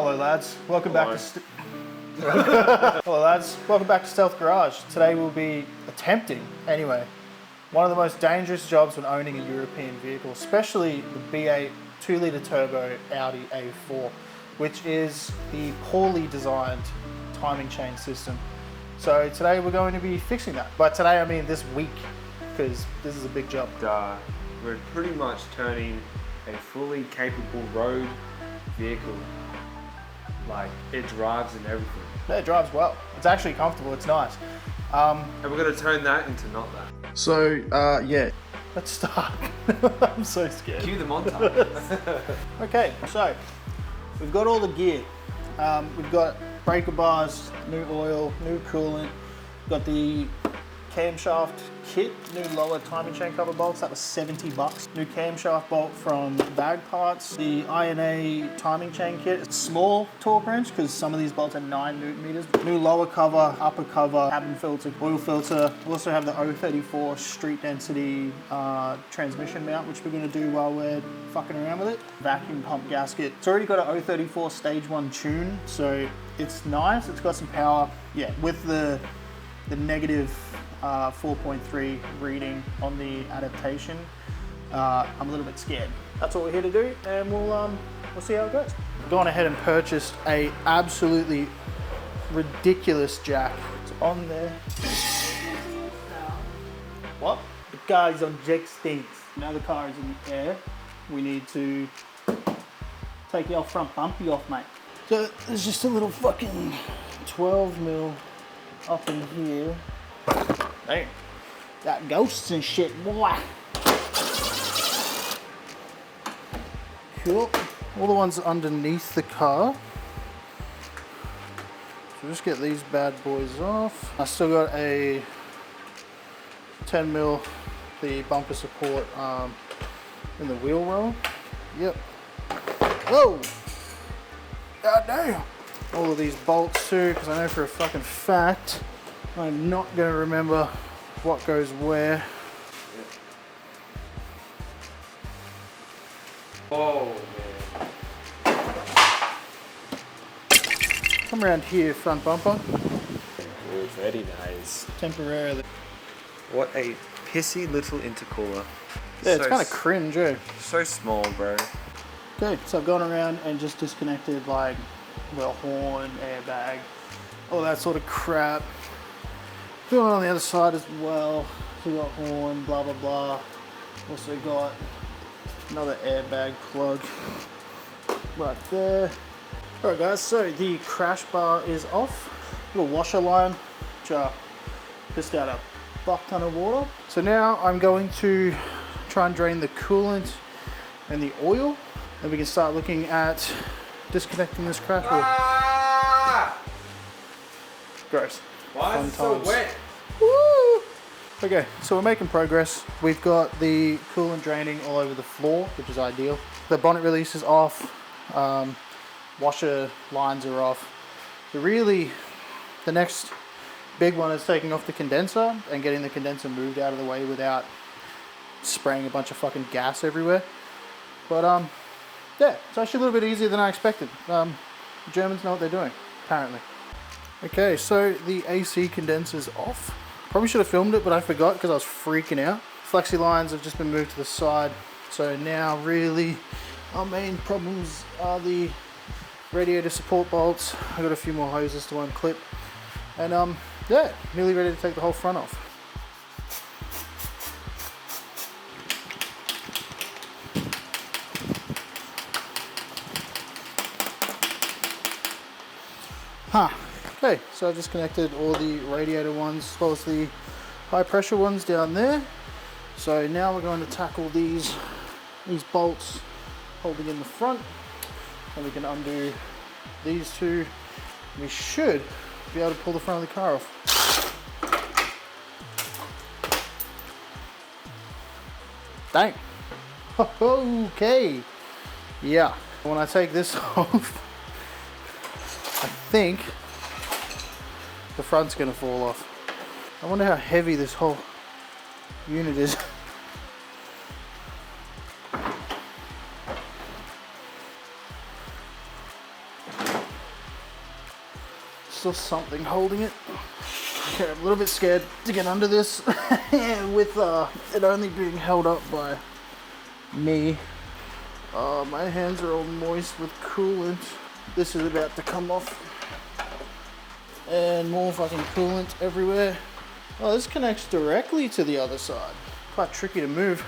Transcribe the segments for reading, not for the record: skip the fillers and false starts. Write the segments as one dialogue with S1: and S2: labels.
S1: Hello lads, welcome back to Hello lads, welcome back to Stealth Garage. Today we'll be attempting, anyway, one of the most dangerous jobs when owning a European vehicle, especially the B8 2-litre turbo Audi A4, which is the poorly designed timing chain system. So today we're going to be fixing that. By today I mean this week, because this is a big job.
S2: We're pretty much turning a fully capable road vehicle. Like, it drives and everything.
S1: Yeah, it drives well. It's actually comfortable, it's nice.
S2: And we're going to turn that into not that.
S1: So, yeah, let's start. I'm so scared.
S2: Cue the montage.
S1: Okay, so we've got all the gear. We've got breaker bars, new oil, new coolant. We've got the camshaft kit, new lower timing chain cover bolts. That was 70 bucks. New camshaft bolt from Bag Parts. The INA timing chain kit. It's a small torque wrench because some of these bolts are 9 Newton meters. New lower cover, upper cover, cabin filter, oil filter. We also have the 034 street density transmission mount, which we're going to do while we're fucking around with it. Vacuum pump gasket. It's already got a 034 stage 1 tune, so it's nice. It's got some power. Yeah, with the negative 4.3 reading on the adaptation, I'm a little bit scared. That's what we're here to do, and we'll see how it goes. Gone ahead and purchased a absolutely ridiculous jack. It's on there. What? The car's on jack stands. Now the car is in the air. We need to take your front bumpy off, mate. So there's just a little fucking 12mm up in here. Damn. Got ghosts and shit, boy. Cool. All the ones underneath the car. So just get these bad boys off. I still got a 10mm, the bumper support in the wheel well. Yep. Whoa! God damn! All of these bolts too, because I know for a fucking fact I'm not going to remember what goes where.
S2: Oh, man.
S1: Come around here, front bumper.
S2: Very nice.
S1: Temporarily.
S2: What a pissy little intercooler.
S1: Yeah, it's kind of cringe, eh?
S2: So small, bro.
S1: Okay, so I've gone around and just disconnected, like, well, horn, airbag, all that sort of crap. Doing it on the other side as well. So we got horn, blah blah blah. Also got another airbag plug right there. Alright guys, so the crash bar is off. Little washer line, which pissed out a buck ton of water. So now I'm going to try and drain the coolant and the oil, and we can start looking at disconnecting this crash bar. Gross.
S2: Why is it so wet?
S1: Woo! Okay, so we're making progress. We've got the coolant draining all over the floor, which is ideal. The bonnet release is off. Washer lines are off. So really, the next big one is taking off the condenser and getting the condenser moved out of the way without spraying a bunch of fucking gas everywhere. But yeah, it's actually a little bit easier than I expected. The Germans know what they're doing, apparently. Okay, so the AC condenser's off. Probably should have filmed it, but I forgot because I was freaking out. Flexi lines have just been moved to the side. So now really our main problems are the radiator support bolts. I got a few more hoses to unclip. And yeah, nearly ready to take the whole front off. Okay, so I've just connected all the radiator ones as well as the high pressure ones down there. So now we're going to tackle these bolts holding in the front, and we can undo these two. We should be able to pull the front of the car off. Dang. Okay. Yeah. When I take this off, I think the front's gonna fall off. I wonder how heavy this whole unit is. still something holding it. Okay, I'm a little bit scared to get under this with it only being held up by me. My hands are all moist with coolant. This is about to come off. And more fucking coolant everywhere. Oh, this connects directly to the other side. Quite tricky to move.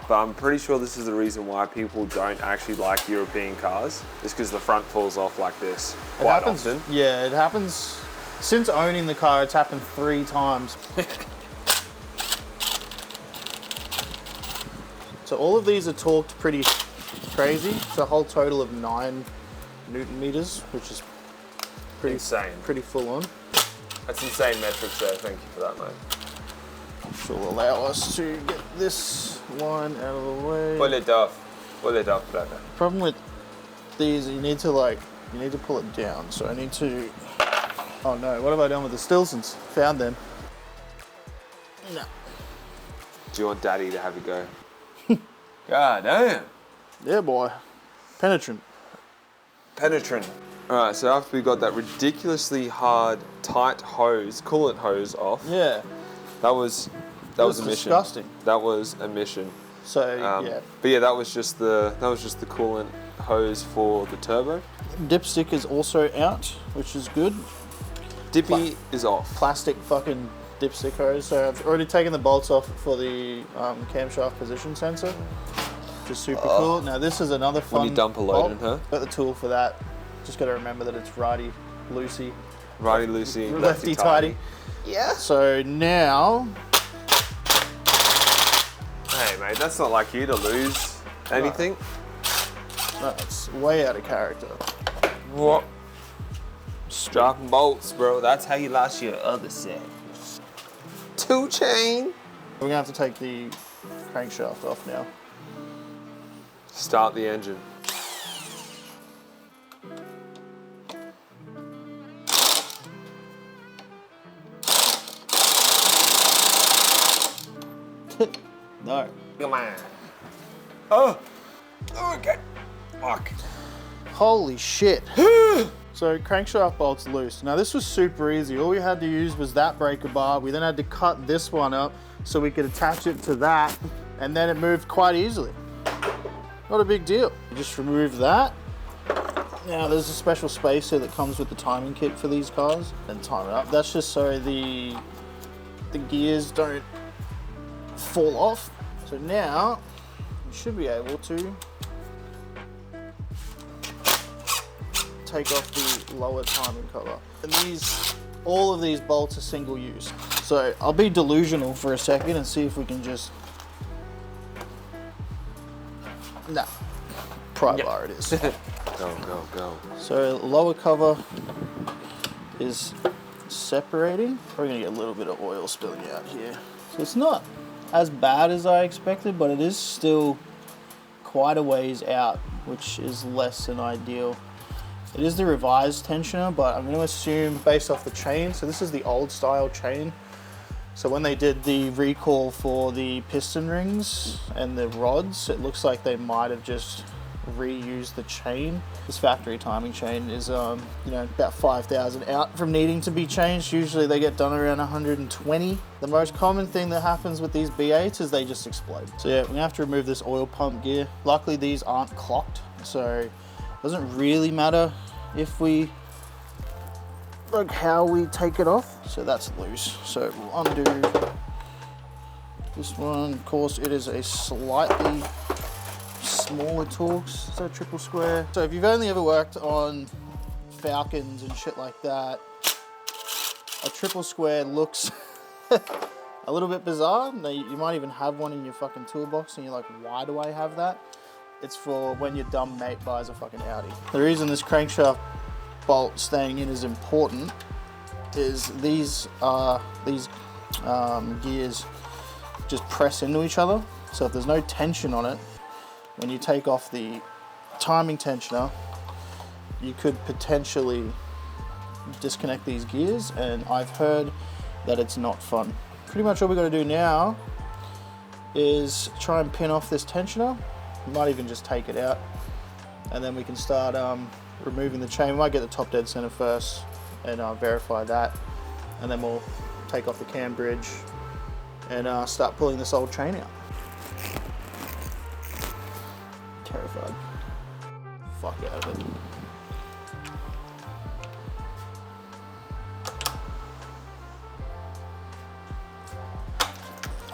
S2: But I'm pretty sure this is the reason why people don't actually like European cars. It's because the front falls off like this quite often.
S1: Yeah, it happens. Since owning the car, it's happened 3 times. So all of these are torqued pretty crazy. It's a whole total of 9 Newton meters, which is pretty
S2: insane.
S1: Pretty full on.
S2: That's insane metrics there. Thank you for that, mate.
S1: Which will allow us to get this line out of the way.
S2: Pull it off. Pull it off, brother.
S1: Problem with these, you need to pull it down. So I need to. Oh no! What have I done with the Stilsons? Found them. No.
S2: Do you want Daddy to have a go? God damn.
S1: Yeah, boy. Penetrant.
S2: Penetrant. All right. So after we got that ridiculously hard, tight hose, coolant hose off.
S1: Yeah.
S2: That was a mission.
S1: Disgusting.
S2: That was a mission.
S1: So yeah.
S2: But yeah, that was just the coolant hose for the turbo.
S1: Dipstick is also out, which is good.
S2: Dippy is off.
S1: Plastic fucking dipstick hose. So I've already taken the bolts off for the camshaft position sensor, which is super cool. Now this is another fun
S2: When you dump a load in her.
S1: Got the tool for that. Just got to remember that it's righty loosey.
S2: Righty loosey,
S1: lefty tighty. Yeah. So now.
S2: Hey mate, that's not like you to lose anything.
S1: No, it's way out of character.
S2: What? Dropping bolts, bro. That's how you lost your other set. 2 chain.
S1: We're gonna have to take the crankshaft off now.
S2: Start the engine.
S1: No.
S2: Come on. Oh. Okay. Fuck.
S1: Holy shit. So crankshaft bolt's loose. Now this was super easy. All we had to use was that breaker bar. We then had to cut this one up so we could attach it to that, and then it moved quite easily. Not a big deal. You just remove that. Now there's a special spacer that comes with the timing kit for these cars, and time it up. That's just so the gears don't fall off. So now you should be able to take off the lower timing cover. And all of these bolts are single use. So I'll be delusional for a second and see if we can just, nah, pry bar it is.
S2: Go, go, go.
S1: So lower cover is separating. We're gonna get a little bit of oil spilling out here. So it's not as bad as I expected, but it is still quite a ways out, which is less than ideal. It is the revised tensioner, but I'm going to assume based off the chain. So this is the old style chain. So when they did the recall for the piston rings and the rods, it looks like they might have just reused the chain. This factory timing chain is, about 5,000 out from needing to be changed. Usually they get done around 120. The most common thing that happens with these B8s is they just explode. So yeah, we're gonna have to remove this oil pump gear. Luckily these aren't clocked, so it doesn't really matter if we, like how we take it off. So that's loose. So we'll undo this one. Of course, it is a slightly smaller Torx, so triple square. So if you've only ever worked on Falcons and shit like that, a triple square looks a little bit bizarre. You might even have one in your fucking toolbox and you're like, why do I have that? It's for when your dumb mate buys a fucking Audi. The reason this crankshaft bolt staying in is important is these gears just press into each other. So if there's no tension on it, when you take off the timing tensioner, you could potentially disconnect these gears, and I've heard that it's not fun. Pretty much all we got to do now is try and pin off this tensioner. We might even just take it out, and then we can start removing the chain. We might get the top dead center first, and verify that, and then we'll take off the cam bridge and start pulling this old chain out. Terrified. Fuck out of it.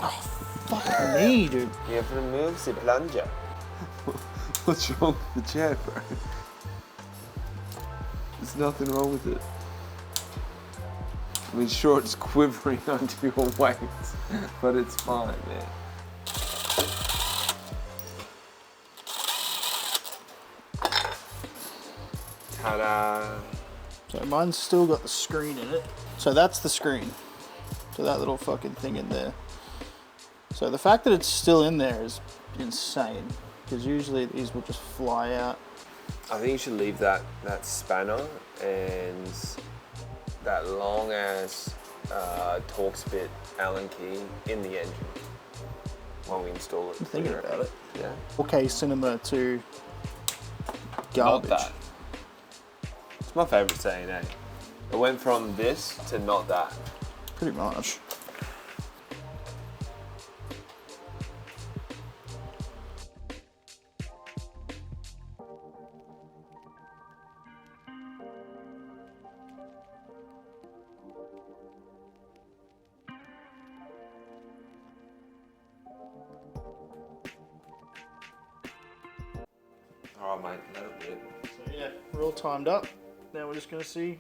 S1: Oh, fuck me, dude.
S3: You have removed the plunger.
S2: What's wrong with the chair, bro? There's nothing wrong with it. I mean, sure, it's quivering under your weight, but it's fine, man. Ta-da!
S1: So mine's still got the screen in it. So that's the screen. So that little fucking thing in there. So the fact that it's still in there is insane, because usually these will just fly out.
S3: I think you should leave that spanner and that long ass Torx bit Allen key in the engine when we install it.
S1: I'm thinking about it.
S3: Yeah.
S1: Okay, cinema to garbage.
S3: Not that. It's my favourite saying, eh? It went from this to not that.
S1: Pretty much.
S3: Alright, mate, let it rip.
S1: So yeah, we're all timed up. Now we're just gonna see.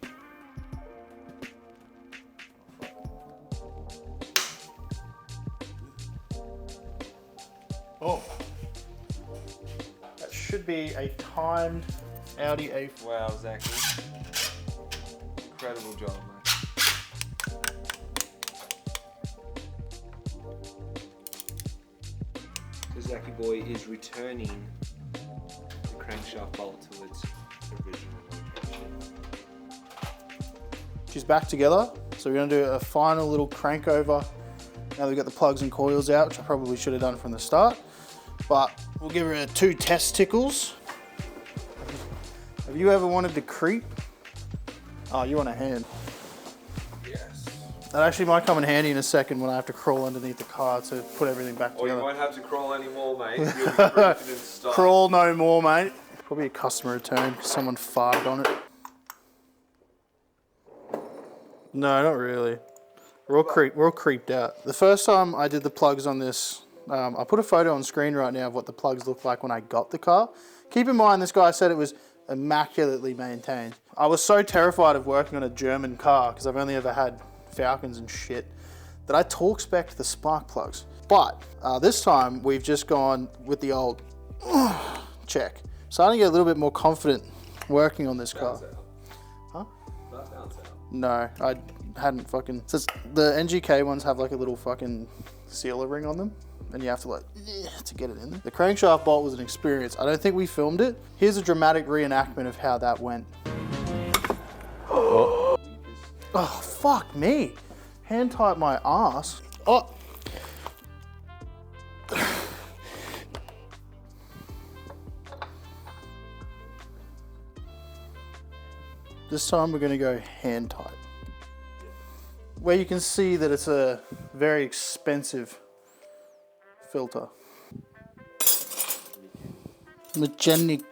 S1: Oh, that should be a timed Audi A4.
S2: Wow, Zachy. Incredible job, mate. So Zachy boy is returning the crankshaft bolt to its original location.
S1: She's back together, so we're gonna do a final little crank over. Now we've got the plugs and coils out, which I probably should have done from the start, but we'll give her 2 test tickles. Have you ever wanted to creep? Oh, you want a hand?
S2: Yes.
S1: That actually might come in handy in a second when I have to crawl underneath the car to put everything back
S2: Or you
S1: together.
S2: won't have to crawl anymore, mate. You'll be creeping in style.
S1: Crawl no more, mate. Probably a customer return because someone farted on it. No, not really. We're all creeped out. The first time I did the plugs on this, I put a photo on screen right now of what the plugs looked like when I got the car. Keep in mind, this guy said it was immaculately maintained. I was so terrified of working on a German car, because I've only ever had Falcons and shit, that I torque spec'd the spark plugs. But this time we've just gone with the old check. Starting to get a little bit more confident working on this car. Huh?
S2: That bounce out.
S1: No, I hadn't fucking... So the NGK ones have like a little fucking sealer ring on them, and you have to like, to get it in there. The crankshaft bolt was an experience. I don't think we filmed it. Here's a dramatic reenactment of how that went. Oh, fuck me. Hand tight my ass. Oh. This time we're gonna go hand tight. Where you can see that it's a very expensive filter. Mechatronic.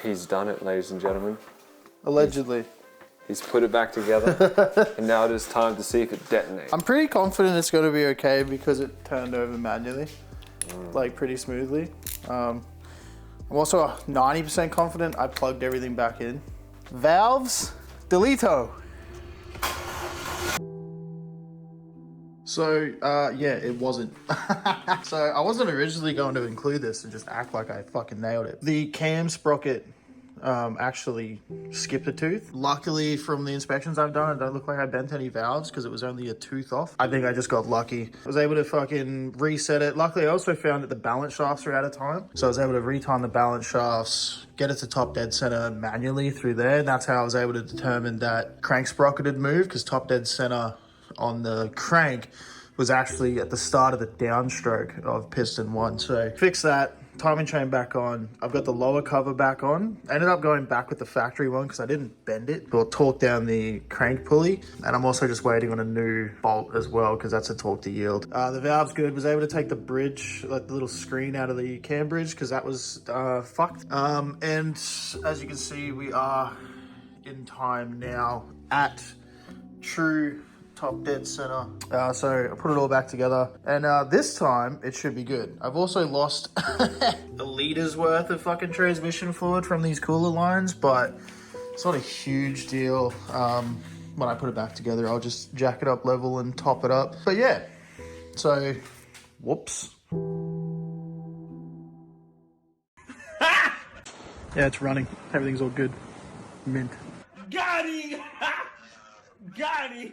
S3: He's done it, ladies and gentlemen.
S1: Allegedly.
S3: He's put it back together, and now it is time to see if it detonates.
S1: I'm pretty confident it's gonna be okay because it turned over manually, like pretty smoothly. I'm also 90% confident I plugged everything back in. Valves, delito. So, yeah, it wasn't. So I wasn't originally going to include this and just act like I fucking nailed it. The cam sprocket actually skipped a tooth. Luckily, from the inspections I've done, it don't look like I bent any valves because it was only a tooth off. I think I just got lucky. I was able to fucking reset it. Luckily, I also found that the balance shafts are out of time. So I was able to retime the balance shafts, get it to top dead center manually through there. And that's how I was able to determine that crank sprocket had moved, because top dead center on the crank was actually at the start of the downstroke of piston 1. So fix that, timing chain back on. I've got the lower cover back on. I ended up going back with the factory one because I didn't bend it or torque down the crank pulley. And I'm also just waiting on a new bolt as well because that's a torque to yield. The valve's good. Was able to take the bridge, like the little screen out of the cam bridge because that was fucked. And as you can see, we are in time now at true top dead center. So I put it all back together, and this time it should be good. I've also lost a liter's worth of fucking transmission fluid from these cooler lines, but it's not a huge deal. When I put it back together, I'll just jack it up level and top it up. But yeah, so whoops. Yeah, it's running. Everything's all good. Mint.
S2: Got him! Got him!